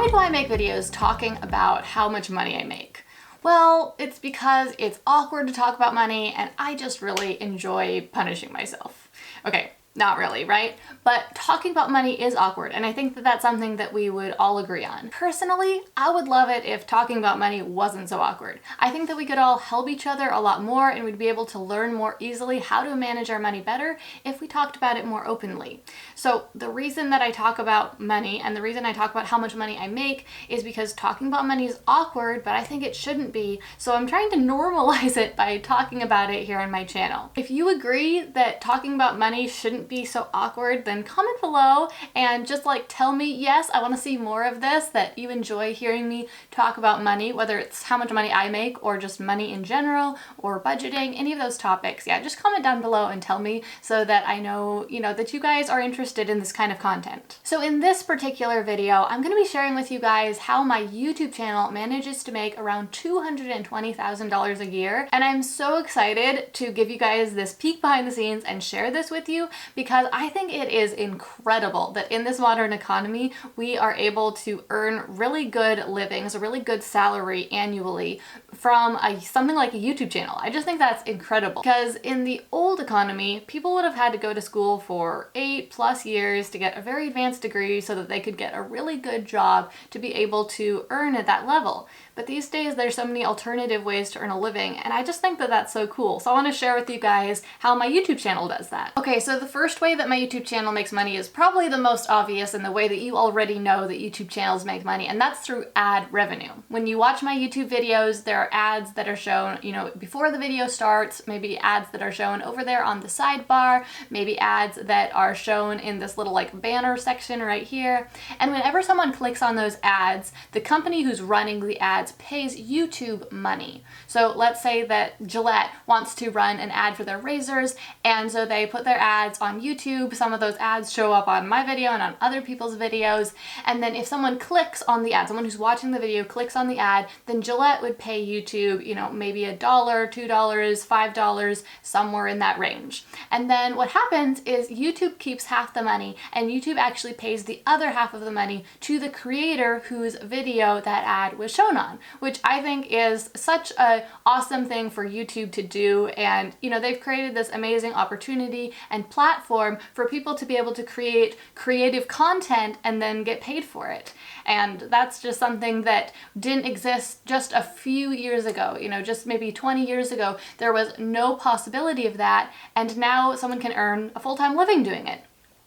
Why do I make videos talking about how much money I make? Well, it's because it's awkward to talk about money and I just really enjoy punishing myself. Okay, not really, right? But talking about money is awkward, and I think that that's something that we would all agree on. Personally, I would love it if talking about money wasn't so awkward. I think that we could all help each other a lot more, and we'd be able to learn more easily how to manage our money better if we talked about it more openly. So the reason that I talk about money and the reason I talk about how much money I make is because talking about money is awkward, but I think it shouldn't be. So I'm trying to normalize it by talking about it here on my channel. If you agree that talking about money shouldn't be so awkward, then comment below and just tell me, yes, I want to see more of this, that you enjoy hearing me talk about money, whether it's how much money I make or just money in general or budgeting, any of those topics. Yeah, just comment down below and tell me so that I know, that you guys are interested in this kind of content. So in this particular video, I'm going to be sharing with you guys how my YouTube channel manages to make around $220,000 a year. And I'm so excited to give you guys this peek behind the scenes and share this with you because I think it is incredible that in this modern economy, we are able to earn really good livings, a really good salary annually from something like a YouTube channel. I just think that's incredible because in the old economy, people would have had to go to school for 8+ years to get a very advanced degree so that they could get a really good job to be able to earn at that level. But these days, there's so many alternative ways to earn a living, and I just think that that's so cool. So I want to share with you guys how my YouTube channel does that. Okay, so the first way that my YouTube channel makes money is probably the most obvious and the way that you already know that YouTube channels make money, and that's through ad revenue. When you watch my YouTube videos, there are ads that are shown, before the video starts, maybe ads that are shown over there on the sidebar, maybe ads that are shown in this little banner section right here. And whenever someone clicks on those ads, the company who's running the ads pays YouTube money. So let's say that Gillette wants to run an ad for their razors, and so they put their ads on YouTube. Some of those ads show up on my video and on other people's videos. And then if someone clicks on the ad, someone who's watching the video clicks on the ad, then Gillette would pay YouTube, maybe $1, $2, $5, somewhere in that range. And then what happens is YouTube keeps half the money, and YouTube actually pays the other half of the money to the creator whose video that ad was shown on, which I think is such an awesome thing for YouTube to do. And they've created this amazing opportunity and platform for people to be able to create creative content and then get paid for it. And that's just something that didn't exist just a few years ago. Just maybe 20 years ago, there was no possibility of that, and now someone can earn a full-time living doing it.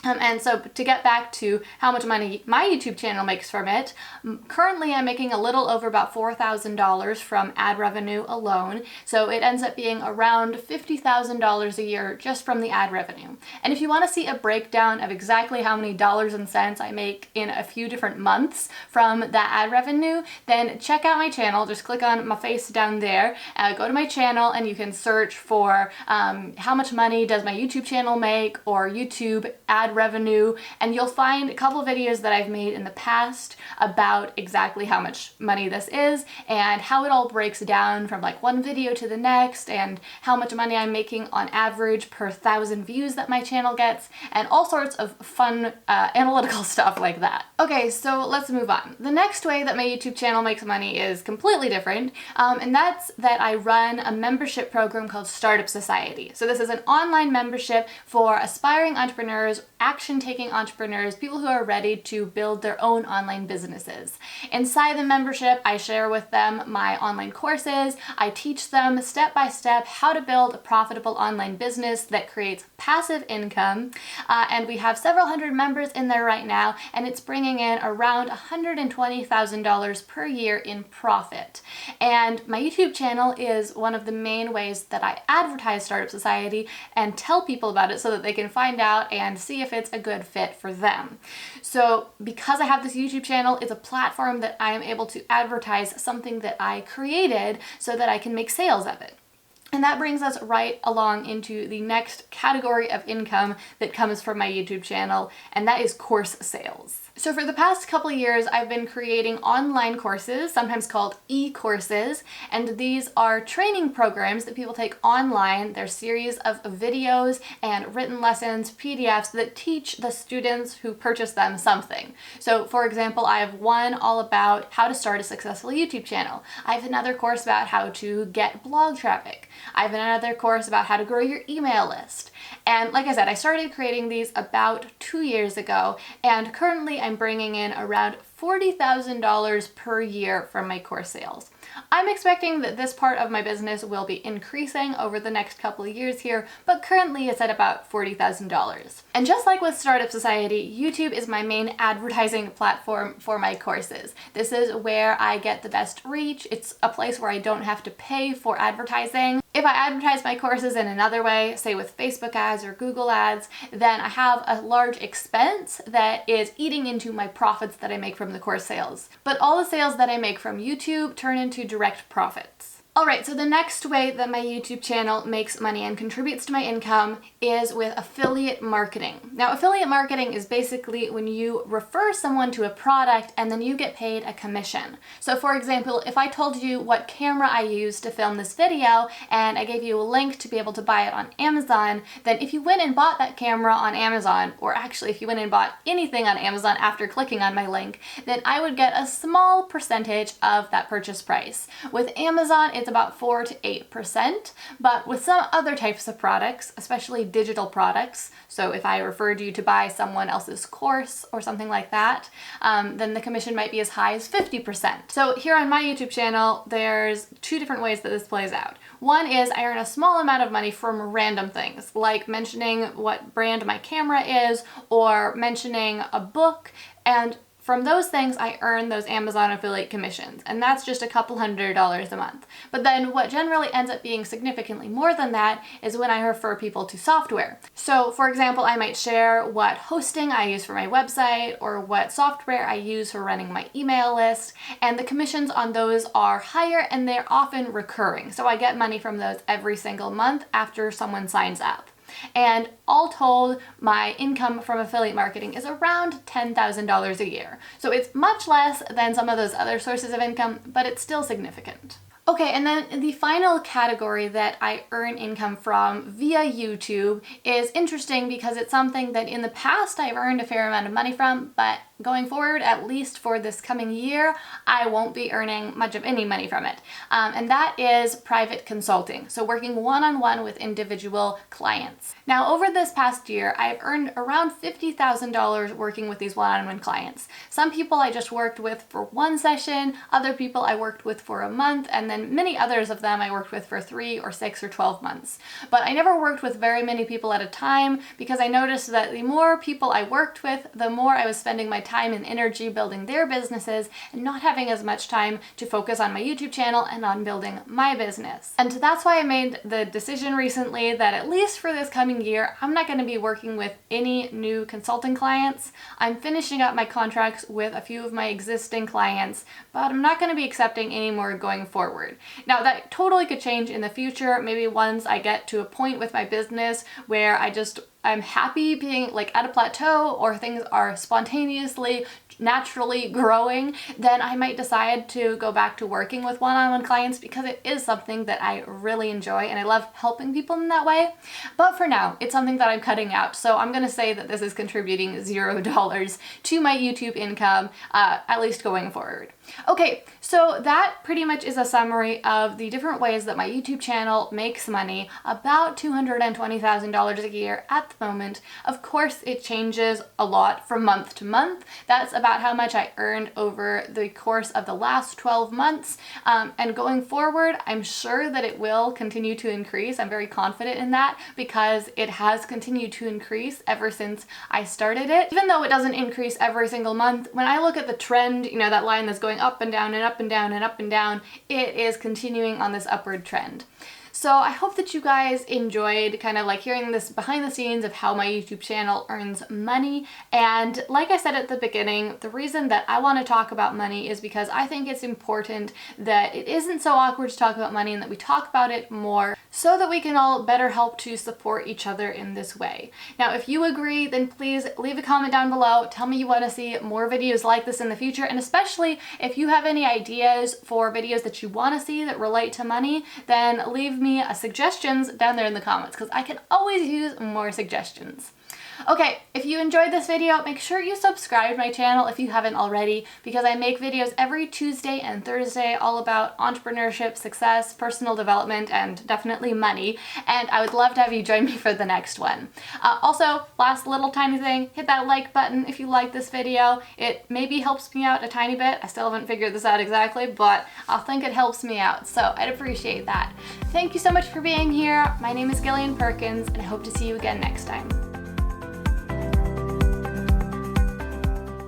And so to get back to how much money my YouTube channel makes from it, currently I'm making a little over about $4,000 from ad revenue alone. So it ends up being around $50,000 a year just from the ad revenue. And if you want to see a breakdown of exactly how many dollars and cents I make in a few different months from that ad revenue, then check out my channel. Just click on my face down there, go to my channel, and you can search for how much money does my YouTube channel make, or YouTube ad revenue, and you'll find a couple videos that I've made in the past about exactly how much money this is and how it all breaks down from one video to the next, and how much money I'm making on average per 1,000 views that my channel gets, and all sorts of fun analytical stuff like that. Okay, so let's move on. The next way that my YouTube channel makes money is completely different, and that's that I run a membership program called Startup Society. So this is an online membership for aspiring entrepreneurs, action-taking entrepreneurs, people who are ready to build their own online businesses. Inside the membership, I share with them my online courses. I teach them step by step how to build a profitable online business that creates passive income. And we have several hundred members in there right now, and it's bringing in around $120,000 per year in profit. And my YouTube channel is one of the main ways that I advertise Startup Society and tell people about it so that they can find out and see if it's a good fit for them. So because I have this YouTube channel, it's a platform that I am able to advertise something that I created so that I can make sales of it. And that brings us right along into the next category of income that comes from my YouTube channel, and that is course sales. So for the past couple of years, I've been creating online courses, sometimes called e-courses, and these are training programs that people take online. They're series of videos and written lessons, PDFs that teach the students who purchase them something. So for example, I have one all about how to start a successful YouTube channel. I have another course about how to get blog traffic. I have another course about how to grow your email list. And like I said, I started creating these about 2 years ago, and currently I'm bringing in around $40,000 per year from my course sales. I'm expecting that this part of my business will be increasing over the next couple of years here, but currently it's at about $40,000. And just like with Startup Society, YouTube is my main advertising platform for my courses. This is where I get the best reach. It's a place where I don't have to pay for advertising. If I advertise my courses in another way, say with Facebook ads or Google ads, then I have a large expense that is eating into my profits that I make from the course sales. But all the sales that I make from YouTube turn into direct profits. Alright, so the next way that my YouTube channel makes money and contributes to my income is with affiliate marketing. Now, affiliate marketing is basically when you refer someone to a product and then you get paid a commission. So for example, if I told you what camera I used to film this video and I gave you a link to be able to buy it on Amazon, then if you went and bought that camera on Amazon, or actually if you went and bought anything on Amazon after clicking on my link, then I would get a small percentage of that purchase price. With Amazon, it's about 4 to 8%, but with some other types of products, especially digital products, so if I referred you to buy someone else's course or something like that, then the commission might be as high as 50%. So here on my YouTube channel, there's 2 different ways that this plays out. One is I earn a small amount of money from random things, like mentioning what brand my camera is, or mentioning a book, and from those things, I earn those Amazon affiliate commissions, and that's just a couple $100s a month. But then what generally ends up being significantly more than that is when I refer people to software. So for example, I might share what hosting I use for my website or what software I use for running my email list, and the commissions on those are higher and they're often recurring. So I get money from those every single month after someone signs up. And all told, my income from affiliate marketing is around $10,000 a year. So it's much less than some of those other sources of income, but it's still significant. Okay, and then the final category that I earn income from via YouTube is interesting because it's something that in the past I've earned a fair amount of money from, but going forward, at least for this coming year, I won't be earning much of any money from it. And that is private consulting, so working one-on-one with individual clients. Now, over this past year, I've earned around $50,000 working with these one-on-one clients. Some people I just worked with for one session, other people I worked with for a month, and then many others of them I worked with for 3 or 6 or 12 months. But I never worked with very many people at a time because I noticed that the more people I worked with, the more I was spending my time and energy building their businesses and not having as much time to focus on my YouTube channel and on building my business. And that's why I made the decision recently that at least for this coming year, I'm not going to be working with any new consulting clients. I'm finishing up my contracts with a few of my existing clients, but I'm not going to be accepting any more going forward. Now, that totally could change in the future, maybe once I get to a point with my business where I'm happy being like at a plateau or things are spontaneously, naturally growing, then I might decide to go back to working with one-on-one clients because it is something that I really enjoy and I love helping people in that way. But for now, it's something that I'm cutting out. So I'm going to say that this is contributing $0 to my YouTube income, at least going forward. Okay, so that pretty much is a summary of the different ways that my YouTube channel makes money, about $220,000 a year at the moment. Of course, it changes a lot from month to month. That's about how much I earned over the course of the last 12 months. And going forward, I'm sure that it will continue to increase. I'm very confident in that because it has continued to increase ever since I started it. Even though it doesn't increase every single month, when I look at the trend, you know, that line that's going up and down and up and down and up and down, it is continuing on this upward trend. So I hope that you guys enjoyed kind of like hearing this behind the scenes of how my YouTube channel earns money. And like I said at the beginning, the reason that I want to talk about money is because I think it's important that it isn't so awkward to talk about money and that we talk about it more so that we can all better help to support each other in this way. Now, if you agree, then please leave a comment down below. Tell me you want to see more videos like this in the future, and especially if you have any ideas for videos that you want to see that relate to money, then leave me suggestions down there in the comments, because I can always use more suggestions. Okay, if you enjoyed this video, make sure you subscribe to my channel if you haven't already, because I make videos every Tuesday and Thursday all about entrepreneurship, success, personal development, and definitely money, and I would love to have you join me for the next one. Also, last little tiny thing, hit that like button if you like this video. It maybe helps me out a tiny bit. I still haven't figured this out exactly, but I think it helps me out, so I'd appreciate that. Thank you so much for being here. My name is Gillian Perkins, and I hope to see you again next time.